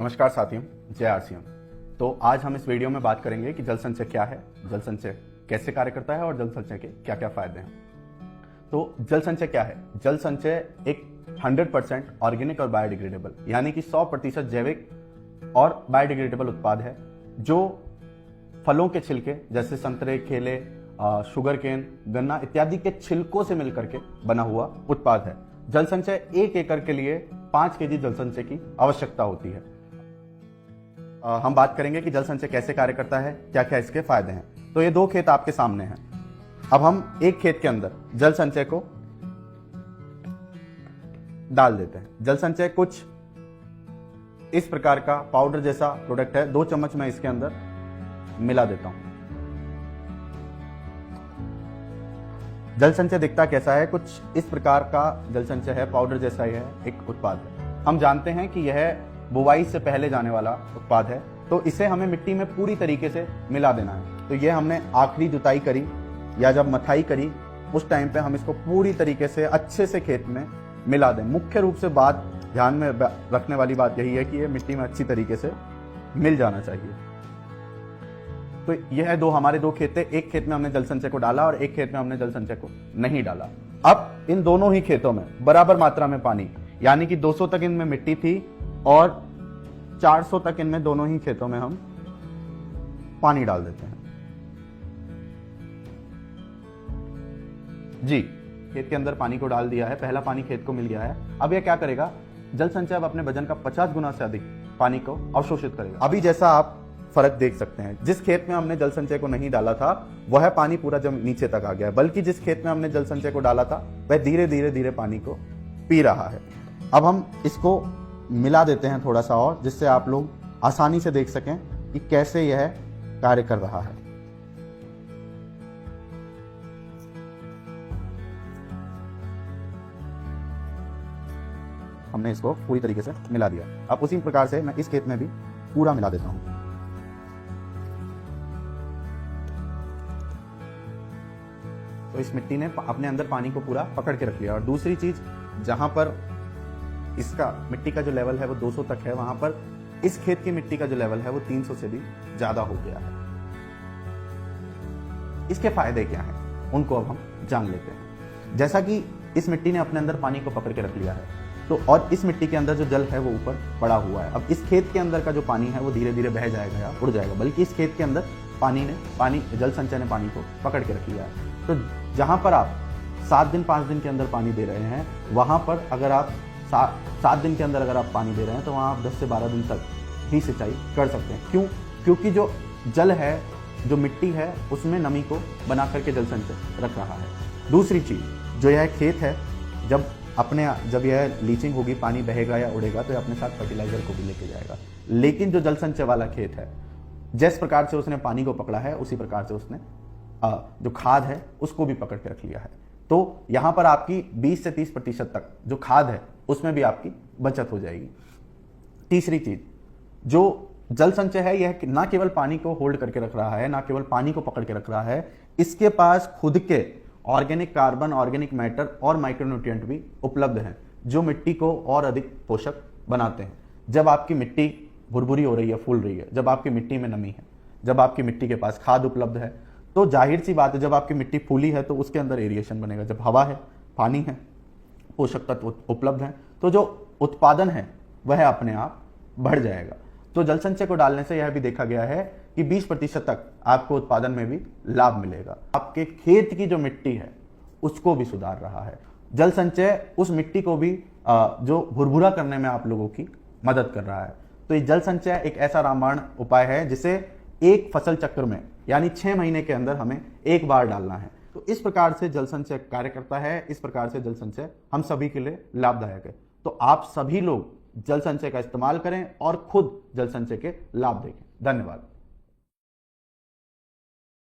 नमस्कार साथियों, जय आरसीएम। तो आज हम इस वीडियो में बात करेंगे कि जल संचय क्या है, जल संचय कैसे कार्य करता है और जल संचय के क्या क्या फायदे हैं। तो जल संचय क्या है? जल संचय एक 100% ऑर्गेनिक और बायोडिग्रेडेबल यानी कि 100% जैविक और बायोडिग्रेडेबल उत्पाद है जो फलों के छिलके जैसे संतरे, केले, शुगर केन, गन्ना इत्यादि के छिलकों से मिलकर के बना हुआ उत्पाद है। जल संचय 1 एकड़ के लिए 5 केजी जल संचय की आवश्यकता होती है। हम बात करेंगे कि जल संचय कैसे कार्य करता है, क्या क्या इसके फायदे हैं। तो ये 2 खेत आपके सामने हैं। अब हम एक खेत के अंदर जल संचय को डाल देते हैं। जल संचय कुछ इस प्रकार का पाउडर जैसा प्रोडक्ट है। 2 चम्मच मैं इसके अंदर मिला देता हूं। जल संचय दिखता कैसा है? कुछ इस प्रकार का जल संचय है, पाउडर जैसा ही है, एक उत्पाद है। हम जानते हैं कि यह बुवाई से पहले जाने वाला उत्पाद है, तो इसे हमें मिट्टी में पूरी तरीके से मिला देना है। तो यह हमने आखिरी जुताई करी या जब मथाई करी उस टाइम पे हम इसको पूरी तरीके से अच्छे से खेत में मिला दें। मुख्य रूप से बात ध्यान में रखने वाली बात यही है कि ये मिट्टी में अच्छी तरीके से मिल जाना चाहिए। तो यह हमारे 2 खेत थे। एक खेत में हमने जल संचय को डाला और एक खेत में हमने जल संचय को नहीं डाला। अब इन दोनों ही खेतों में बराबर मात्रा में पानी, यानी कि 200 तक इनमें मिट्टी थी और 400 तक इनमें, दोनों ही खेतों में हम पानी डाल देते हैं। जी, खेत के अंदर पानी को डाल दिया है, पहला पानी खेत को मिल गया है। अब यह क्या करेगा? जल संचय अब अपने वजन का 50 गुना से अधिक पानी को अवशोषित करेगा। अभी जैसा आप फर्क देख सकते हैं, जिस खेत में हमने जल संचय को नहीं डाला था वह पानी पूरा जब नीचे तक आ गया, बल्कि जिस खेत में हमने जल संचय को डाला था वह धीरे धीरे धीरे पानी को पी रहा है। अब हम इसको मिला देते हैं थोड़ा सा और, जिससे आप लोग आसानी से देख सकें कि कैसे यह कार्य कर रहा है। हमने इसको पूरी तरीके से मिला दिया। अब उसी प्रकार से मैं इस खेत में भी पूरा मिला देता हूं। तो इस मिट्टी ने अपने अंदर पानी को पूरा पकड़ के रख लिया। और दूसरी चीज, जहां पर इसका मिट्टी का जो लेवल है वो 200 तक है, वहां पर इस खेत की मिट्टी का जो लेवल है वो 300 से भी ज्यादा हो गया है। इसके फायदे क्या हैं उनको अब हम जान लेते हैं। जैसा कि इस मिट्टी ने अपने अंदर पानी को पकड़ के रख लिया है, तो और इस मिट्टी के अंदर जो जल है वो ऊपर पड़ा हुआ है। अब इस खेत के अंदर का जो पानी है वो धीरे धीरे बह जाएगा या उड़ जाएगा, बल्कि इस खेत के अंदर जल संचय ने पानी को पकड़ के रख लिया है। तो जहां पर आप 7 दिन 5 दिन के अंदर पानी दे रहे हैं, वहां पर अगर आप 7 दिन के अंदर अगर आप पानी दे रहे हैं तो वहां आप 10 से 12 दिन तक ही सिंचाई कर सकते हैं। क्यों? क्योंकि जो जल है, जो मिट्टी है, उसमें नमी को बना करके जल संचय रख रहा है। दूसरी चीज, जो यह खेत है, जब यह लीचिंग होगी, पानी बहेगा या उड़ेगा तो यह अपने साथ फर्टिलाइजर को भी लेके जाएगा। लेकिन जो जल संचय वाला खेत है, जिस प्रकार से उसने पानी को पकड़ा है उसी प्रकार से उसने जो खाद है उसको भी पकड़ के रख लिया है। तो यहां पर आपकी 20 से 30% तक जो खाद है उसमें भी आपकी बचत हो जाएगी। तीसरी चीज, जो जल संचय है, यह ना केवल पानी को होल्ड करके रख रहा है, ना केवल पानी को पकड़ के रख रहा है, इसके पास खुद के ऑर्गेनिक कार्बन, ऑर्गेनिक मैटर और माइक्रोन्यूट्रिएंट भी उपलब्ध हैं, जो मिट्टी को और अधिक पोषक बनाते हैं। जब आपकी मिट्टी भुरभुरी हो रही है, फूल रही है, जब आपकी मिट्टी में नमी है, जब आपकी मिट्टी के पास खाद उपलब्ध है, तो जाहिर सी बात है जब आपकी मिट्टी फूली है तो उसके अंदर एरिएशन बनेगा। जब हवा है, पानी है, पोषक तत्व उपलब्ध हैं, तो जो उत्पादन है वह अपने आप बढ़ जाएगा। तो जल संचय को डालने से यह भी देखा गया है कि 20% तक आपको उत्पादन में भी लाभ मिलेगा। आपके खेत की जो मिट्टी है उसको भी सुधार रहा है। जल संचय उस मिट्टी को भी जो भुरभुरा करने में आप लोगों की मदद कर रहा है। तो ये जल संचय एक ऐसा रामबाण उपाय है जिसे एक फसल चक्र में, यानी 6 महीने के अंदर हमें एक बार डालना है। तो इस प्रकार से जल संचय कार्य करता है। इस प्रकार से जल संचय हम सभी के लिए लाभदायक है। तो आप सभी लोग जल संचय का इस्तेमाल करें और खुद जल संचय के लाभ देखें। धन्यवाद।